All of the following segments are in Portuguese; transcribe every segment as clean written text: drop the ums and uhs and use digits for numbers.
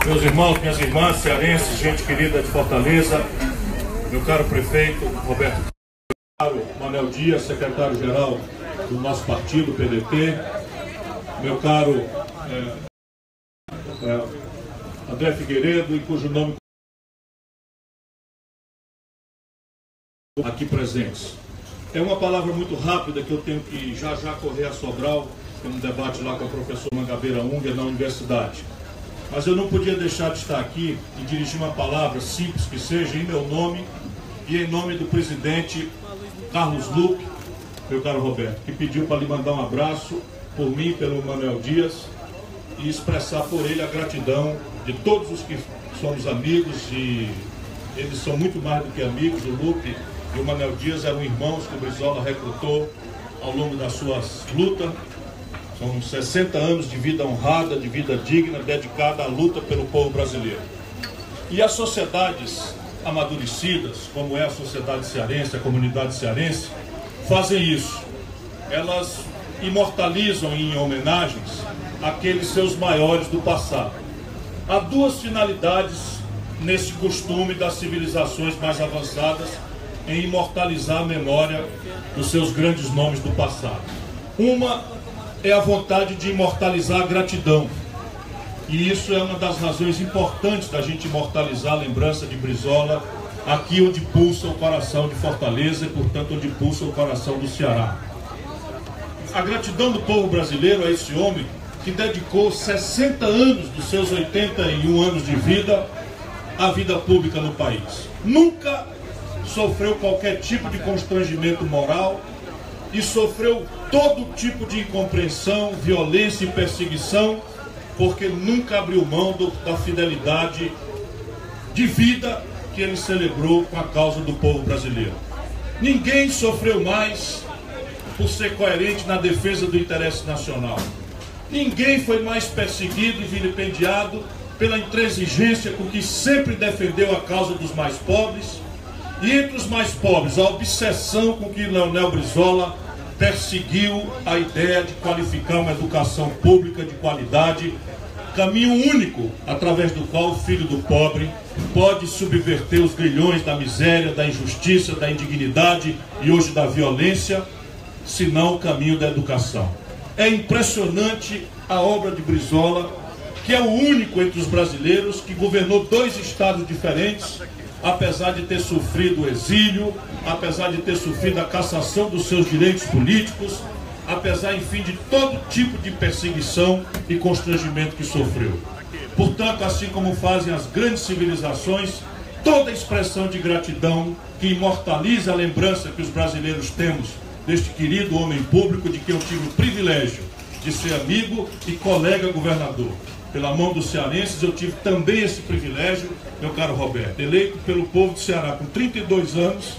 Meus irmãos, minhas irmãs, cearenses, gente querida de Fortaleza, meu caro prefeito Roberto, meu caro Manuel Dias, secretário-geral do nosso partido, PDT, meu caro André Figueiredo, em cujo nome aqui presentes. É uma palavra muito rápida que eu tenho que já correr a Sobral, tem um debate lá com o professor Mangabeira Unger na universidade. Mas eu não podia deixar de estar aqui e dirigir uma palavra, simples que seja, em meu nome e em nome do presidente Carlos Lupe, meu caro Roberto, que pediu para lhe mandar um abraço por mim e pelo Manuel Dias e expressar por ele a gratidão de todos os que somos amigos, e eles são muito mais do que amigos. O Lupe e o Manuel Dias eram irmãos que o Brizola recrutou ao longo das suas lutas. São 60 anos de vida honrada, de vida digna, dedicada à luta pelo povo brasileiro. E as sociedades amadurecidas, como é a sociedade cearense, a comunidade cearense, fazem isso. Elas imortalizam em homenagens aqueles seus maiores do passado. Há duas finalidades nesse costume das civilizações mais avançadas em imortalizar a memória dos seus grandes nomes do passado. Uma é a vontade de imortalizar a gratidão. E isso é uma das razões importantes da gente imortalizar a lembrança de Brizola aqui onde pulsa o coração de Fortaleza e, portanto, onde pulsa o coração do Ceará. A gratidão do povo brasileiro a esse homem que dedicou 60 anos dos seus 81 anos de vida à vida pública no país. Nunca sofreu qualquer tipo de constrangimento moral e sofreu todo tipo de incompreensão, violência e perseguição, porque nunca abriu mão da fidelidade de vida que ele celebrou com a causa do povo brasileiro. Ninguém sofreu mais por ser coerente na defesa do interesse nacional. Ninguém foi mais perseguido e vilipendiado pela intransigência com que sempre defendeu a causa dos mais pobres. E entre os mais pobres, a obsessão com que Leonel Brizola perseguiu a ideia de qualificar uma educação pública de qualidade, caminho único através do qual o filho do pobre pode subverter os grilhões da miséria, da injustiça, da indignidade e hoje da violência, senão o caminho da educação. É impressionante a obra de Brizola, que é o único entre os brasileiros que governou 2 estados diferentes, apesar de ter sofrido o exílio, apesar de ter sofrido a cassação dos seus direitos políticos, apesar, enfim, de todo tipo de perseguição e constrangimento que sofreu. Portanto, assim como fazem as grandes civilizações, toda expressão de gratidão que imortaliza a lembrança que os brasileiros temos deste querido homem público de quem eu tive o privilégio de ser amigo e colega governador. Pela mão dos cearenses, eu tive também esse privilégio, meu caro Roberto. Eleito pelo povo do Ceará com 32 anos,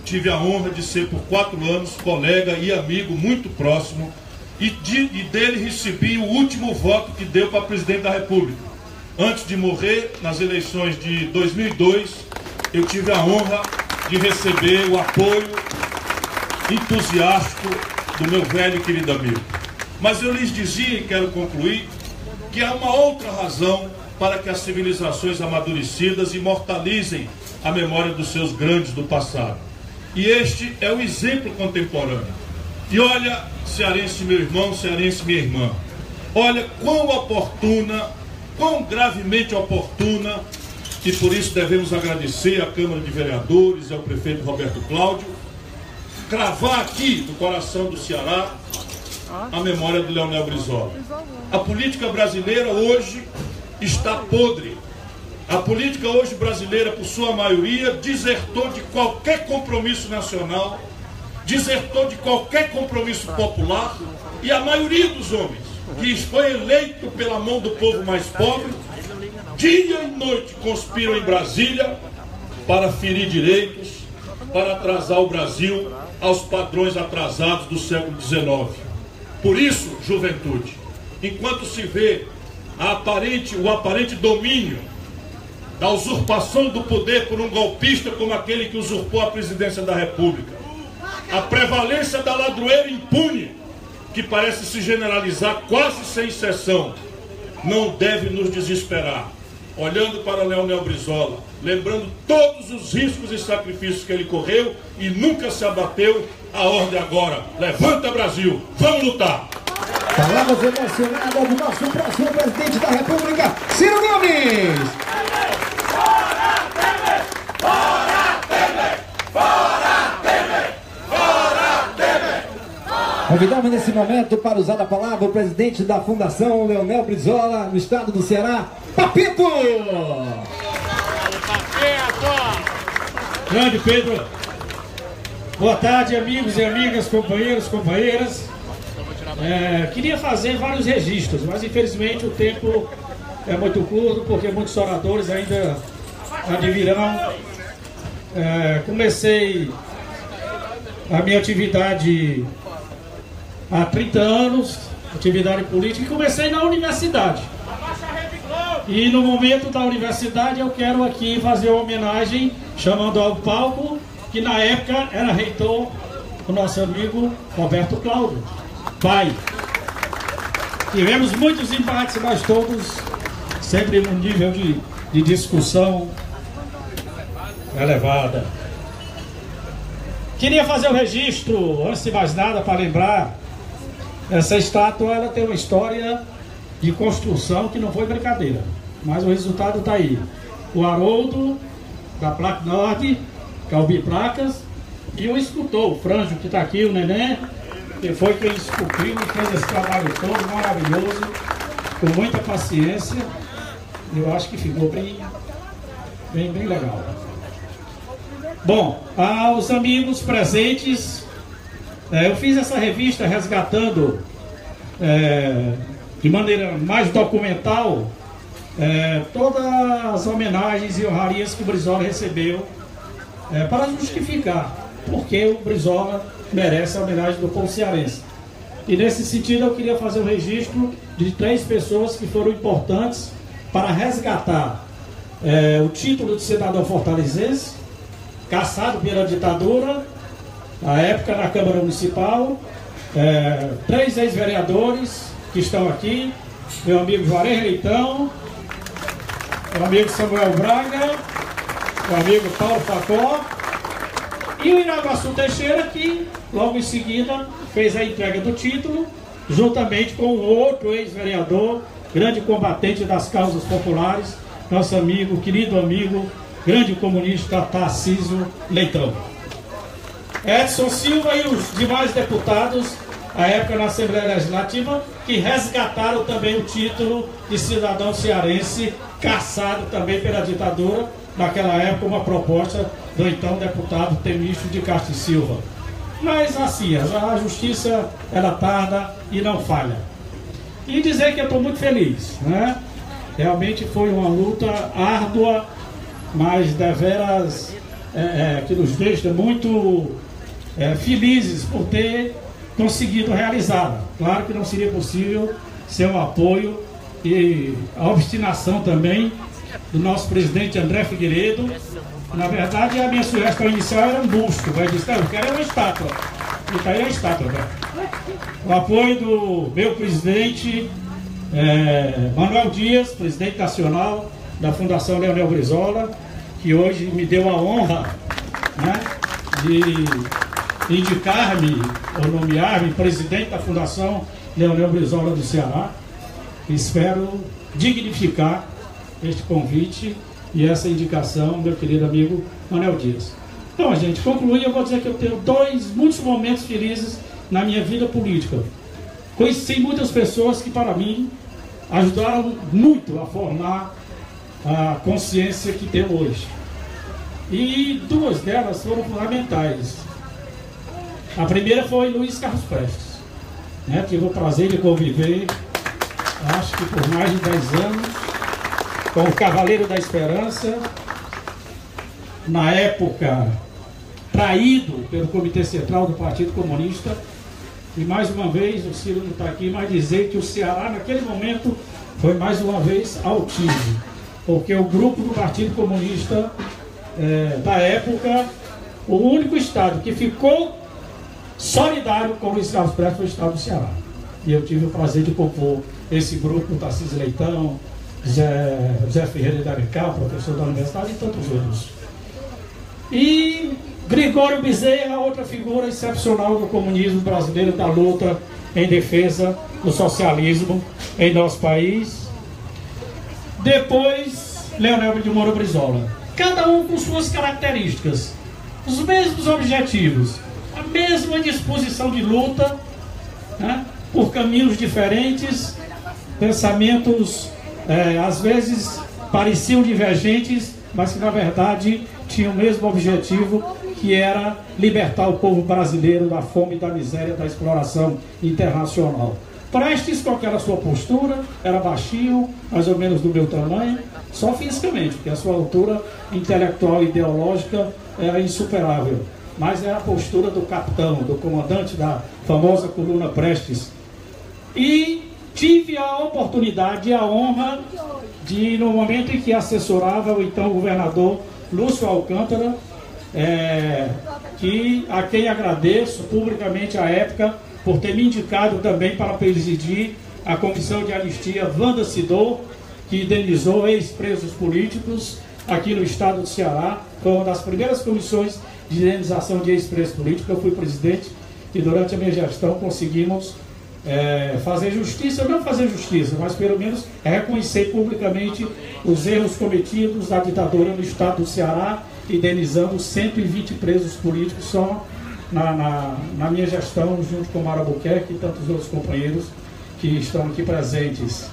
tive a honra de ser por 4 anos colega e amigo muito próximo, e dele recebi o último voto que deu para presidente da República. Antes de morrer, nas eleições de 2002, eu tive a honra de receber o apoio entusiástico do meu velho e querido amigo. Mas eu lhes dizia, e quero concluir, que há uma outra razão para que as civilizações amadurecidas imortalizem a memória dos seus grandes do passado. E este é o exemplo contemporâneo. E olha, cearense meu irmão, cearense minha irmã, olha quão oportuna, quão gravemente oportuna, e por isso devemos agradecer à Câmara de Vereadores e ao prefeito Roberto Cláudio, cravar aqui no coração do Ceará a memória de Leonel Brizola. A política brasileira hoje está podre. A política hoje brasileira, por sua maioria, desertou de qualquer compromisso nacional, desertou de qualquer compromisso popular, e a maioria dos homens que foi eleito pela mão do povo mais pobre, dia e noite conspiram em Brasília para ferir direitos, para atrasar o Brasil aos padrões atrasados do século XIX. Por isso, juventude, enquanto se vê o aparente domínio da usurpação do poder por um golpista como aquele que usurpou a presidência da República, a prevalência da ladroeira impune, que parece se generalizar quase sem exceção, não deve nos desesperar. olhando para Leonel Brizola, lembrando todos os riscos e sacrifícios que ele correu e nunca se abateu. A ordem agora: levanta, Brasil, vamos lutar! Palavras emocionadas do nosso próximo presidente da República, Ciro Gomes! Fora Temer! Fora Temer! Fora Temer! Fora Temer! Convidamos nesse momento para usar a palavra o presidente da Fundação Leonel Brizola, no estado do Ceará, Papito! Grande Pedro, boa tarde, amigos e amigas, companheiros, companheiras. Queria fazer vários registros, mas infelizmente o tempo é muito curto, porque muitos oradores ainda advirão. Comecei a minha atividade há 30 anos, atividade política, e comecei na universidade. E no momento da universidade eu quero aqui fazer uma homenagem, chamando ao palco, que na época era reitor, o nosso amigo Roberto Cláudio, pai. Tivemos muitos embates, mas todos sempre num nível de discussão elevada. Queria fazer o registro, antes de mais nada, para lembrar, essa estátua ela tem uma história de construção que não foi brincadeira, mas o resultado está aí. O Haroldo, da Placa Norte, Calbi Placas, e o escultor, o Franjo, que está aqui, o Neném, que foi quem esculpiu e fez esse trabalho todo maravilhoso, com muita paciência. Eu acho que ficou bem legal. Bom, aos amigos presentes, eu fiz essa revista resgatando de maneira mais documental todas as homenagens e honrarias que o Brizola recebeu, para justificar porque o Brizola merece a homenagem do povo cearense. E nesse sentido eu queria fazer um registro de 3 pessoas que foram importantes para resgatar o título de cidadão fortalezense, caçado pela ditadura, à época na Câmara Municipal. 3 ex-vereadores que estão aqui: meu amigo Juarez Leitão, meu amigo Samuel Braga, meu amigo Paulo Facó e o Iraguaçu Teixeira, que logo em seguida fez a entrega do título, juntamente com o outro ex-vereador, grande combatente das causas populares, nosso amigo, querido amigo, grande comunista Tarcísio Leitão. Edson Silva e os demais deputados, à época na Assembleia Legislativa, que resgataram também o título de cidadão cearense, caçado também pela ditadura, naquela época uma proposta do então deputado Temístio de Castro e Silva. Mas assim, a justiça ela tarda e não falha. E dizer que eu estou muito feliz, né? Realmente foi uma luta árdua, mas deveras que nos deixa muito felizes por ter conseguido realizá-la. Claro que não seria possível sem o apoio e a obstinação também do nosso presidente André Figueiredo. Na verdade, a minha sugestão inicial era um busto, mas disse: não, eu quero uma estátua. E está aí a estátua, né? O apoio do meu presidente Manuel Dias, presidente nacional da Fundação Leonel Brizola, que hoje me deu a honra, né, de indicar-me ou nomear-me presidente da Fundação Leonel Brizola do Ceará. Espero dignificar este convite e essa indicação, meu querido amigo Manuel Dias. Então, gente, concluir, eu vou dizer que eu tenho muitos momentos felizes na minha vida política. Conheci muitas pessoas que, para mim, ajudaram muito a formar a consciência que tenho hoje. E 2 delas foram fundamentais. A primeira foi Luiz Carlos Prestes, né? Tive o prazer de conviver, acho que por mais de 10 anos, com o Cavaleiro da Esperança, na época traído pelo Comitê Central do Partido Comunista. E mais uma vez, o Ciro não está aqui, mas dizer que o Ceará naquele momento foi mais uma vez altíssimo, porque o grupo do Partido Comunista da época, o único estado que ficou solidário com o Luiz Carlos Prestes foi o estado do Ceará. E eu tive o prazer de compor esse grupo com Tarcísio Leitão, José Ferreira de Alencar, professor da universidade, e tantos outros. E Gregório Bezerra, outra figura excepcional do comunismo brasileiro, da luta em defesa do socialismo em nosso país. Depois, Leonel de Moura Brizola. Cada um com suas características, os mesmos objetivos, a mesma disposição de luta, né, por caminhos diferentes, pensamentos às vezes pareciam divergentes, mas que na verdade tinham o mesmo objetivo, que era libertar o povo brasileiro da fome, da miséria, da exploração internacional. Prestes, qual era a sua postura? Era baixinho, mais ou menos do meu tamanho, só fisicamente, porque a sua altura intelectual e ideológica era insuperável. Mas era a postura do capitão, do comandante da famosa coluna Prestes. E tive a oportunidade e a honra de, no momento em que assessorava o então governador Lúcio Alcântara, a quem agradeço publicamente à época por ter me indicado também para presidir a comissão de anistia Wanda Sidor, que indenizou ex-presos políticos aqui no estado do Ceará. Foi uma das primeiras comissões de indenização de ex-presos políticos. Eu fui presidente e durante a minha gestão conseguimos fazer justiça, não fazer justiça, mas pelo menos reconhecer publicamente os erros cometidos da ditadura no estado do Ceará, indenizando 120 presos políticos só na minha gestão, junto com Mara Albuquerque e tantos outros companheiros que estão aqui presentes.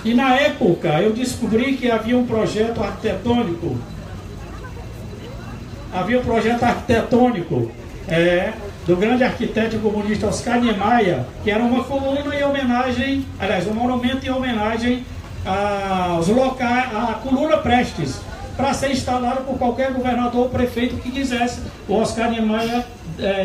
E na época eu descobri que havia um projeto arquitetônico, do grande arquiteto comunista Oscar Niemeyer, que era uma coluna em homenagem, aliás, um monumento em homenagem à coluna Prestes, para ser instalado por qualquer governador ou prefeito que quisesse. O Oscar Niemeyer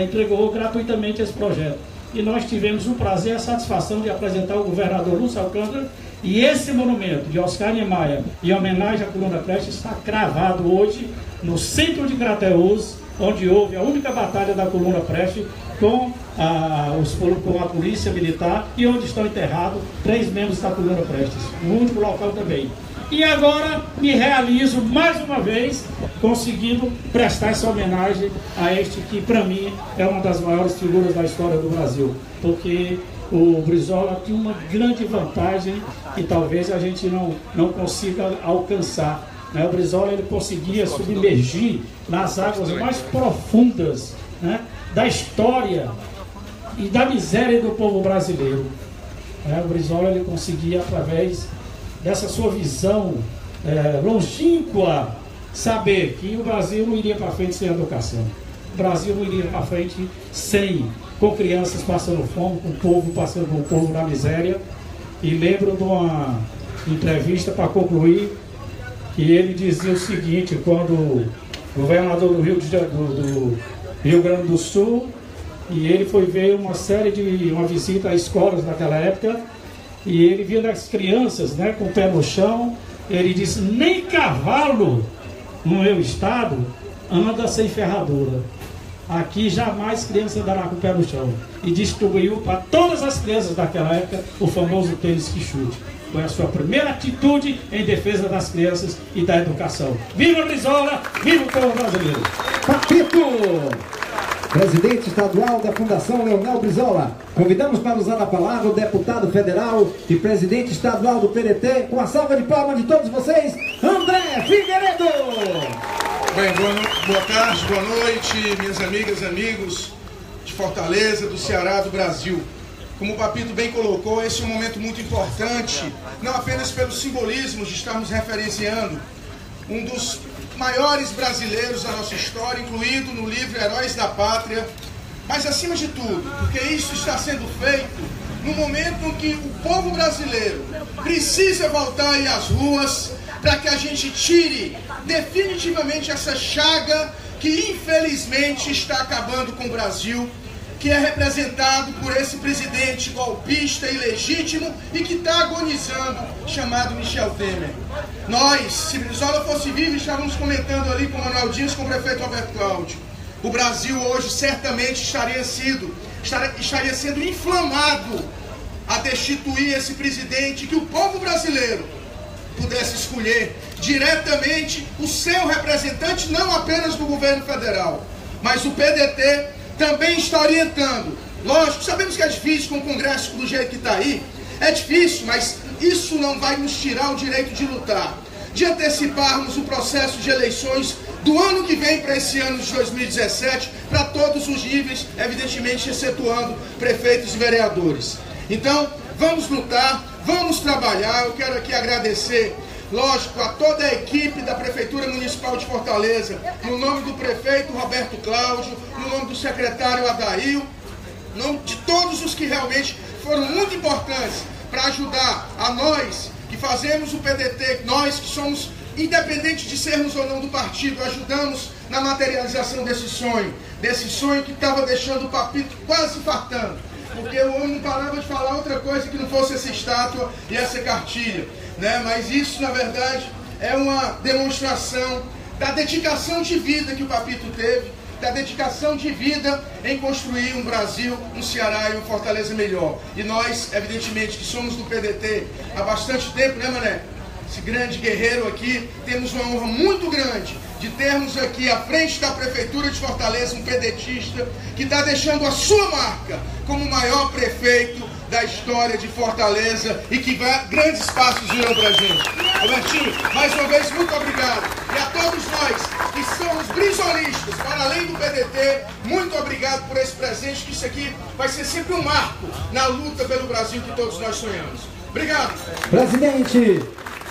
entregou gratuitamente esse projeto. E nós tivemos o prazer e a satisfação de apresentar ao governador Lúcio Alcântara, e esse monumento de Oscar Niemeyer, em homenagem à coluna Prestes, está cravado hoje no centro de Crateús, onde houve a única batalha da coluna Prestes com a polícia militar, e onde estão enterrados 3 membros da coluna Prestes, no único local também. E agora me realizo mais uma vez, conseguindo prestar essa homenagem a este que, para mim, é uma das maiores figuras da história do Brasil, porque o Brizola tinha uma grande vantagem que talvez a gente não consiga alcançar. O Brizola, ele conseguia submergir nas águas mais profundas, né, da história e da miséria do povo brasileiro. O Brizola, ele conseguia, através dessa sua visão longínqua, saber que o Brasil não iria para frente sem educação. O Brasil não iria para frente com crianças passando fome, com o povo na miséria. E lembro de uma entrevista, para concluir, que ele dizia o seguinte, quando o governador do Rio Grande do Sul, e ele foi ver uma visita a escolas naquela época, e ele via as crianças, né, com o pé no chão. Ele disse: nem cavalo no meu estado anda sem ferradura. Aqui jamais criança andará com o pé no chão. E distribuiu para todas as crianças daquela época o famoso tênis que chute. Foi a sua primeira atitude em defesa das crianças e da educação. Viva Brizola, viva o povo brasileiro! Papito, presidente estadual da Fundação Leonel Brizola. Convidamos para usar a palavra o deputado federal e presidente estadual do PDT, com a salva de palmas de todos vocês, André Figueiredo. Bem, boa tarde, boa noite, minhas amigas e amigos de Fortaleza, do Ceará, do Brasil. Como o Papito bem colocou, esse é um momento muito importante, não apenas pelo simbolismo de estarmos referenciando um dos maiores brasileiros da nossa história, incluído no livro Heróis da Pátria, mas acima de tudo, porque isso está sendo feito no momento em que o povo brasileiro precisa voltar aí às ruas para que a gente tire definitivamente essa chaga que infelizmente está acabando com o Brasil, que é representado por esse presidente golpista ilegítimo e que está agonizando, chamado Michel Temer. Nós, se Brizola fosse vivo, estávamos comentando ali com o Manuel Dias, com o prefeito Alberto Cláudio. O Brasil hoje certamente estaria sendo inflamado a destituir esse presidente, que o povo brasileiro pudesse escolher diretamente o seu representante, não apenas do governo federal, mas o PDT também está orientando. Lógico, sabemos que é difícil com o Congresso do jeito que está aí, é difícil, mas isso não vai nos tirar o direito de lutar, de anteciparmos o processo de eleições do ano que vem para esse ano de 2017, para todos os níveis, evidentemente excetuando prefeitos e vereadores. Então, vamos lutar, vamos trabalhar. Eu quero aqui agradecer, lógico, a toda a equipe da Prefeitura Municipal de Fortaleza, no nome do prefeito Roberto Cláudio, no nome do secretário Adail, no nome de todos os que realmente foram muito importantes para ajudar a nós que fazemos o PDT, nós que somos, independente de sermos ou não do partido, ajudamos na materialização desse sonho que estava deixando o Papito quase fartando, porque o homem não parava de falar outra coisa que não fosse essa estátua e essa cartilha, né? Mas isso, na verdade, é uma demonstração da dedicação de vida que o Papito teve, da dedicação de vida em construir um Brasil, um Ceará e uma Fortaleza melhor. E nós, evidentemente, que somos do PDT há bastante tempo, né, Mané? Esse grande guerreiro aqui, temos uma honra muito grande de termos aqui à frente da Prefeitura de Fortaleza um pedetista que está deixando a sua marca como o maior prefeito da história de Fortaleza e que grandes passos virão para a gente. Robertinho, mais uma vez, muito obrigado. E a todos nós que somos brisolistas, para além do PDT, muito obrigado por esse presente, que isso aqui vai ser sempre um marco na luta pelo Brasil que todos nós sonhamos. Obrigado. Presidente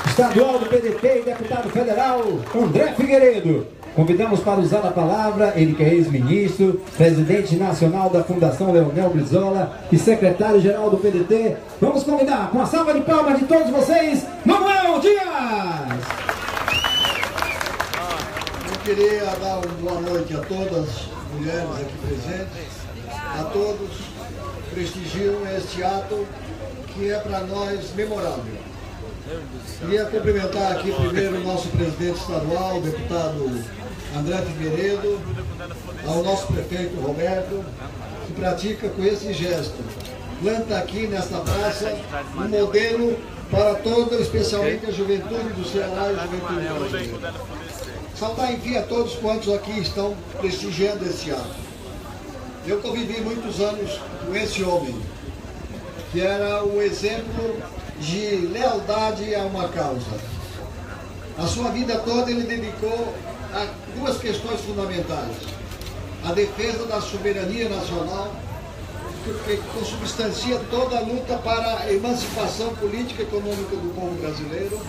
estadual do PDT e deputado federal, André Figueiredo. Convidamos para usar a palavra, ele que é ex-ministro, presidente nacional da Fundação Leonel Brizola e secretário-geral do PDT. Vamos convidar, com a salva de palmas de todos vocês, Manuel Dias! Eu queria dar uma boa noite a todas as mulheres aqui presentes, a todos, prestigiam este ato que é para nós memorável. Queria cumprimentar aqui primeiro o nosso presidente estadual, o deputado André Figueiredo, ao nosso prefeito Roberto, que pratica com esse gesto. Planta aqui nesta praça um modelo para toda, especialmente a juventude do Ceará e a juventude brasileira. Saudar, enfim, a todos quantos aqui estão prestigiando esse ato. Eu convivi muitos anos com esse homem, que era o exemplo de lealdade a uma causa. A sua vida toda ele dedicou a duas questões fundamentais: a defesa da soberania nacional, que consubstancia toda a luta para a emancipação política e econômica do povo brasileiro,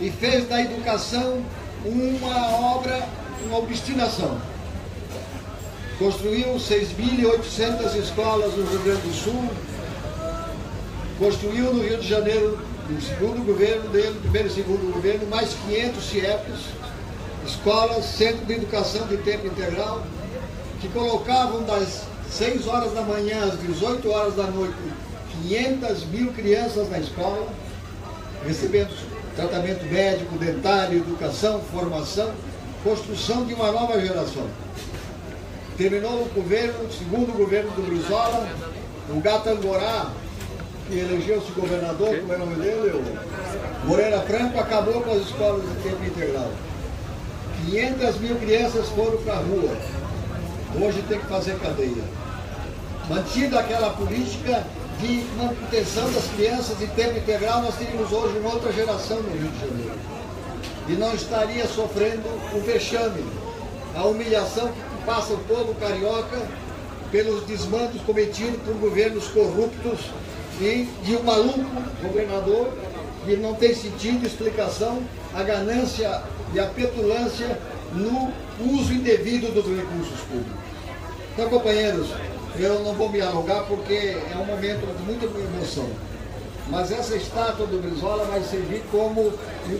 e fez da educação uma obra, uma obstinação. Construiu 6.800 escolas no Rio Grande do Sul, construiu no Rio de Janeiro, no segundo governo dele, primeiro e segundo governo, mais 500 CIEPs, escolas, centro de educação de tempo integral, que colocavam das 6 horas da manhã às 18 horas da noite 500 mil crianças na escola, recebendo tratamento médico, dentário, educação, formação, construção de uma nova geração. Terminou o governo, o segundo governo do Brizola, o Gatangorá, que elegeu-se governador, como é o nome dele, o Moreira Franco, acabou com as escolas de tempo integral. 500 mil crianças foram para a rua. Hoje tem que fazer cadeia. Mantida aquela política de manutenção das crianças de tempo integral, nós teríamos hoje uma outra geração no Rio de Janeiro. E não estaria sofrendo o vexame, a humilhação que passa o povo carioca pelos desmandos cometidos por governos corruptos e de um maluco governador que não tem sentido, explicação, a ganância e a petulância no uso indevido dos recursos públicos. Então, companheiros, eu não vou me alongar porque é um momento de muita emoção. Mas essa estátua do Brizola vai servir como,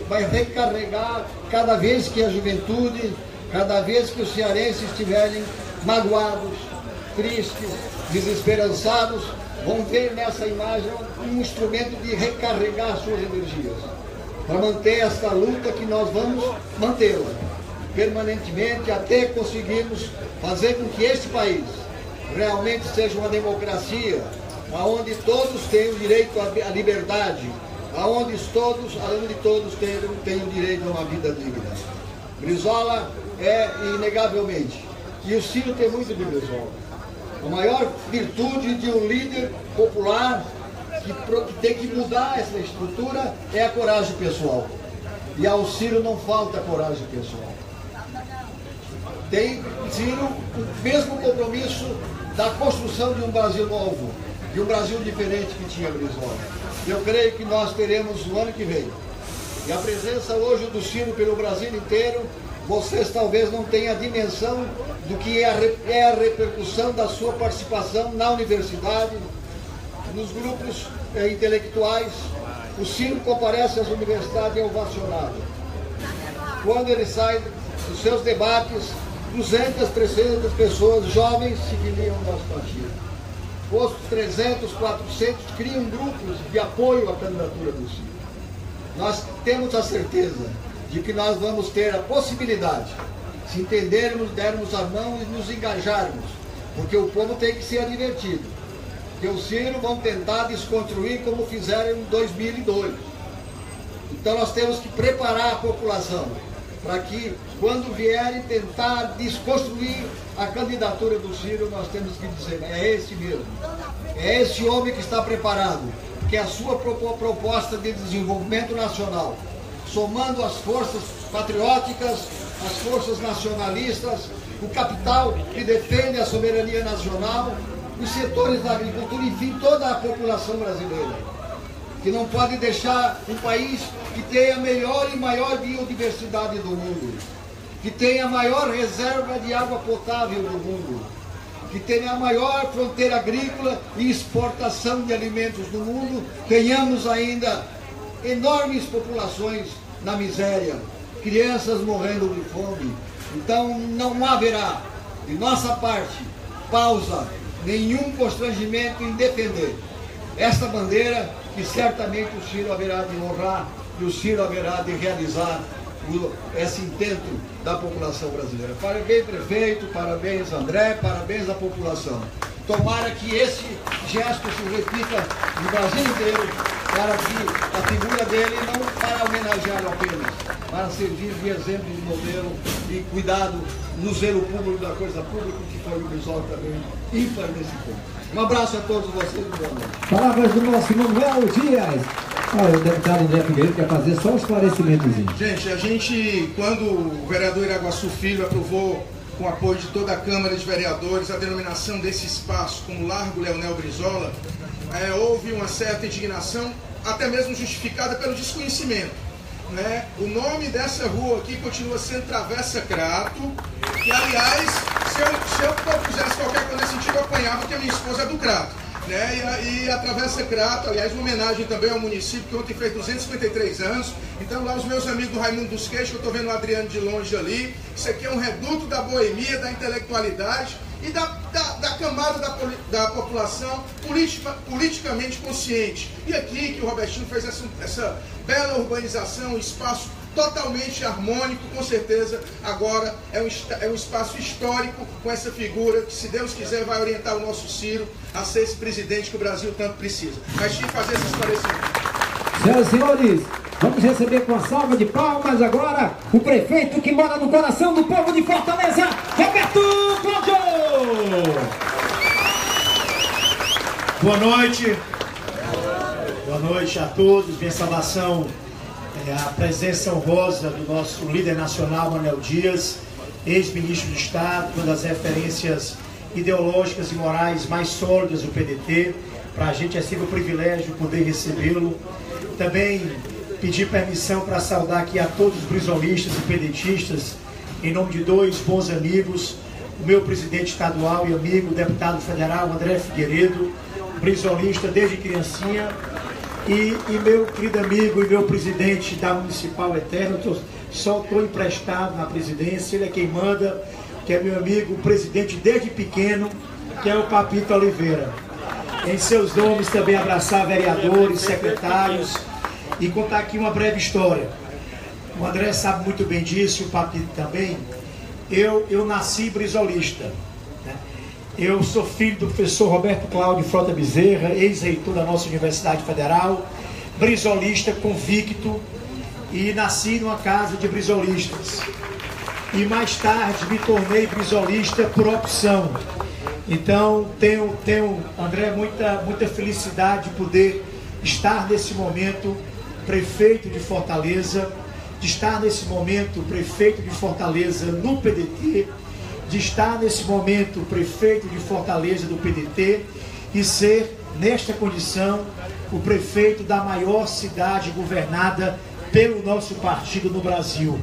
vai recarregar cada vez que a juventude, cada vez que os cearenses estiverem magoados, tristes, desesperançados, vão ver nessa imagem um instrumento de recarregar suas energias, para manter esta luta que nós vamos mantê-la permanentemente até conseguirmos fazer com que este país realmente seja uma democracia onde todos têm o direito à liberdade, onde todos têm o direito a uma vida digna. Brizola é inegavelmente, e o Ciro tem muito de Brizola, a maior virtude de um líder popular que tem que mudar essa estrutura é a coragem pessoal. E ao Ciro não falta coragem pessoal. Tem, Ciro, o mesmo compromisso da construção de um Brasil novo, de um Brasil diferente que tinha Brizola. Eu creio que nós teremos no ano que vem. E a presença hoje do Ciro pelo Brasil inteiro, vocês talvez não tenham a dimensão do que é a repercussão da sua participação na universidade, nos grupos intelectuais. O Ciro comparece às universidades e é ovacionado. Quando ele sai dos seus debates, 200, 300 pessoas jovens se filiam ao nosso partido. Outros 300, 400 criam grupos de apoio à candidatura do Ciro. Nós temos a certeza de que nós vamos ter a possibilidade, se entendermos, dermos a mão e nos engajarmos, porque o povo tem que ser advertido. Que o Ciro vão tentar desconstruir como fizeram em 2002. Então nós temos que preparar a população para que, quando vierem tentar desconstruir a candidatura do Ciro, nós temos que dizer, é esse mesmo. É esse homem que está preparado, que a sua proposta de desenvolvimento nacional, somando as forças patrióticas, as forças nacionalistas, o capital que defende a soberania nacional, os setores da agricultura, enfim, toda a população brasileira, que não pode deixar um país que tenha a melhor e maior biodiversidade do mundo, que tenha a maior reserva de água potável do mundo, que tenha a maior fronteira agrícola e exportação de alimentos do mundo, tenhamos ainda enormes populações na miséria, crianças morrendo de fome. Então não haverá, de nossa parte, pausa, nenhum constrangimento em defender esta bandeira que certamente o Ciro haverá de honrar e o Ciro haverá de realizar esse intento da população brasileira. Parabéns, prefeito, parabéns, André, parabéns à população. Tomara que esse gesto se repita no Brasil inteiro, para que a figura dele não para homenageá-lo apenas, para servir de exemplo, de modelo e cuidado no zelo público da coisa pública, que foi o Brizola também ímpar nesse ponto. Um abraço a todos vocês e boa noite. Palavras do nosso Manuel Dias. Olha, o deputado André Figueiredo quer fazer só um esclarecimentozinho. Gente, quando o vereador Iraguaçu Filho aprovou, com o apoio de toda a Câmara de Vereadores, a denominação desse espaço como Largo Leonel Brizola, houve uma certa indignação, até mesmo justificada pelo desconhecimento. Né? O nome dessa rua aqui continua sendo Travessa Crato, e aliás, se eu fizesse qualquer coisa nesse sentido, eu apanhava, porque a minha esposa é do Crato. Né? E a Travessa Crato, aliás, uma homenagem também ao município, que ontem fez 253 anos. Então lá os meus amigos do Raimundo dos Queixos, que eu estou vendo o Adriano de longe ali, isso aqui é um reduto da boemia, da intelectualidade e da camada da população politicamente consciente. E aqui que o Robertinho fez essa bela urbanização, um espaço totalmente harmônico, com certeza agora é um espaço histórico com essa figura que, se Deus quiser, vai orientar o nosso Ciro a ser esse presidente que o Brasil tanto precisa. Mas tinha que fazer esse esclarecimento. Senhoras e senhores, vamos receber com a salva de palmas agora o prefeito que mora no coração do povo de Fortaleza, Roberto Cláudio. Boa noite. Boa noite a todos. Minha saudação é a presença honrosa do nosso líder nacional, Manuel Dias, ex-ministro de Estado, uma das referências ideológicas e morais mais sólidas do PDT. Para a gente é sempre um privilégio poder recebê-lo. Também pedir permissão para saudar aqui a todos os brizolistas e pedetistas, em nome de dois bons amigos, o meu presidente estadual e amigo, o deputado federal André Figueiredo, brizolista desde criancinha, e meu querido amigo e meu presidente da Municipal Eterna. Só estou emprestado na presidência, ele é quem manda, que é meu amigo, o presidente desde pequeno, que é o Papito Oliveira. Em seus nomes também abraçar vereadores, secretários e contar aqui uma breve história. O André sabe muito bem disso, o Papito também. Eu nasci brizolista, né? Eu sou filho do professor Roberto Cláudio Frota Bezerra, ex-reitor da nossa Universidade Federal, brisolista convicto, e nasci numa casa de brisolistas. E mais tarde me tornei brisolista por opção. Então tenho, André, muita felicidade de poder estar nesse momento prefeito de Fortaleza, de estar nesse momento prefeito de Fortaleza no PDT, de estar nesse momento prefeito de Fortaleza do PDT e ser, nesta condição, o prefeito da maior cidade governada pelo nosso partido no Brasil.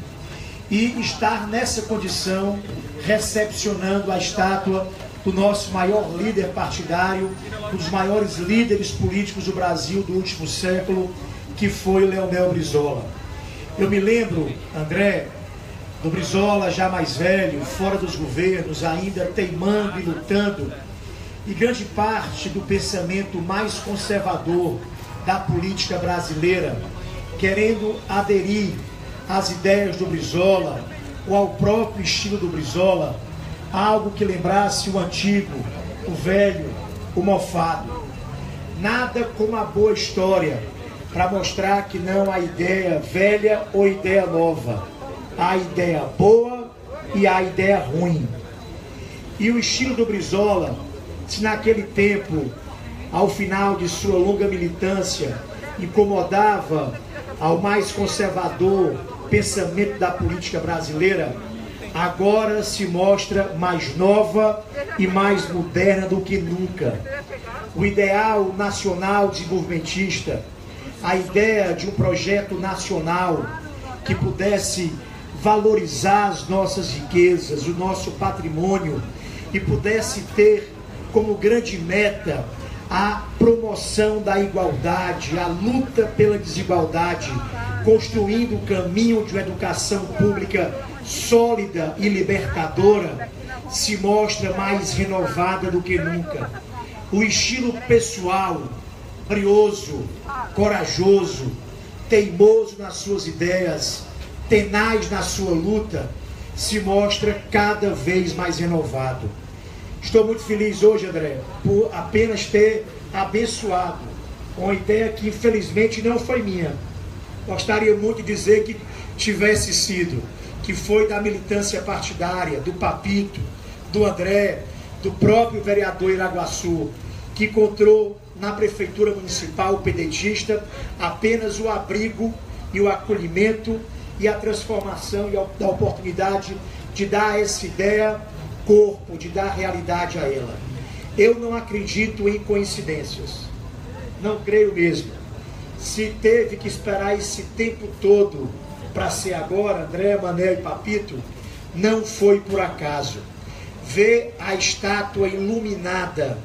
E estar nessa condição recepcionando a estátua do nosso maior líder partidário, um dos maiores líderes políticos do Brasil do último século, que foi o Leonel Brizola. Eu me lembro, André, do Brizola já mais velho, fora dos governos, ainda teimando e lutando, e grande parte do pensamento mais conservador da política brasileira, querendo aderir às ideias do Brizola, ou ao próprio estilo do Brizola, algo que lembrasse o antigo, o velho, o mofado. Nada como a boa história para mostrar que não há ideia velha ou ideia nova. Há ideia boa e há ideia ruim. E o estilo do Brizola, se naquele tempo, ao final de sua longa militância, incomodava ao mais conservador pensamento da política brasileira, agora se mostra mais nova e mais moderna do que nunca. O ideal nacional desenvolvimentista, a ideia de um projeto nacional que pudesse valorizar as nossas riquezas, o nosso patrimônio, e pudesse ter como grande meta a promoção da igualdade, a luta pela desigualdade, construindo o caminho de uma educação pública sólida e libertadora, se mostra mais renovada do que nunca. O estilo pessoal, brioso, corajoso, teimoso nas suas ideias, tenaz na sua luta, se mostra cada vez mais renovado. Estou muito feliz hoje, André, por apenas ter abençoado uma ideia que infelizmente não foi minha. Gostaria muito de dizer que tivesse sido, que foi da militância partidária, do Papito, do André, do próprio vereador Iraguaçu, que encontrou na prefeitura municipal pedetista apenas o abrigo e o acolhimento e a transformação e a oportunidade de dar a essa ideia corpo, de dar realidade a ela. Eu não acredito em coincidências, não creio mesmo. Se teve que esperar esse tempo todo para ser agora, André, Manel e Papito, não foi por acaso. Ver a estátua iluminada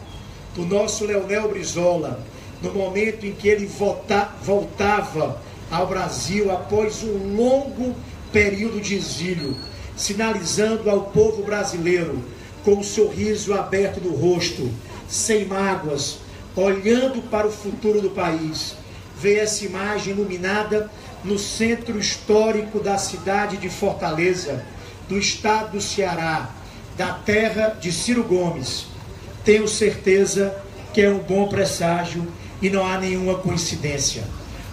do nosso Leonel Brizola, no momento em que ele voltava ao Brasil após um longo período de exílio, sinalizando ao povo brasileiro, com um sorriso aberto no rosto, sem mágoas, olhando para o futuro do país. Ver essa imagem iluminada no centro histórico da cidade de Fortaleza, do estado do Ceará, da terra de Ciro Gomes. Tenho certeza que é um bom presságio e não há nenhuma coincidência.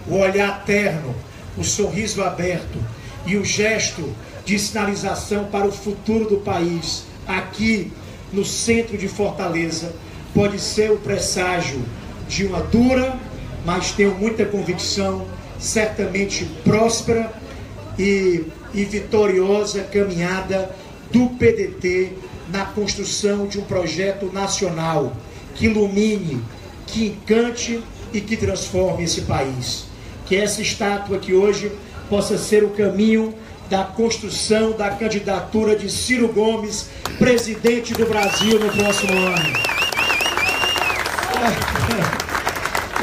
O olhar terno, o sorriso aberto e o gesto de sinalização para o futuro do país, aqui no centro de Fortaleza, pode ser o presságio de uma dura, mas tenho muita convicção, certamente próspera e vitoriosa caminhada do PDT na construção de um projeto nacional que ilumine, que encante e que transforme esse país. Que essa estátua aqui hoje possa ser o caminho da construção da candidatura de Ciro Gomes, presidente do Brasil no próximo ano.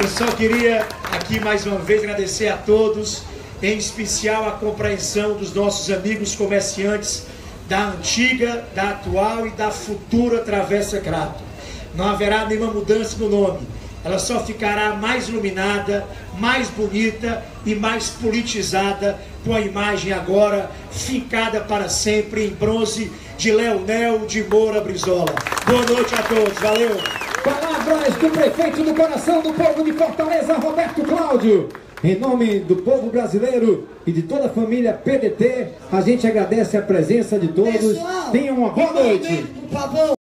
Eu só queria aqui mais uma vez agradecer a todos, em especial a compreensão dos nossos amigos comerciantes da antiga, da atual e da futura Travessa Crato. Não haverá nenhuma mudança no nome. ela só ficará mais iluminada, mais bonita e mais politizada com a imagem agora fincada para sempre em bronze de Leonel de Moura Brizola. Boa noite a todos, valeu! Palavras do prefeito do coração do povo de Fortaleza, Roberto Cláudio. Em nome do povo brasileiro e de toda a família PDT, a gente agradece a presença de todos. Tenham uma boa noite. Por favor.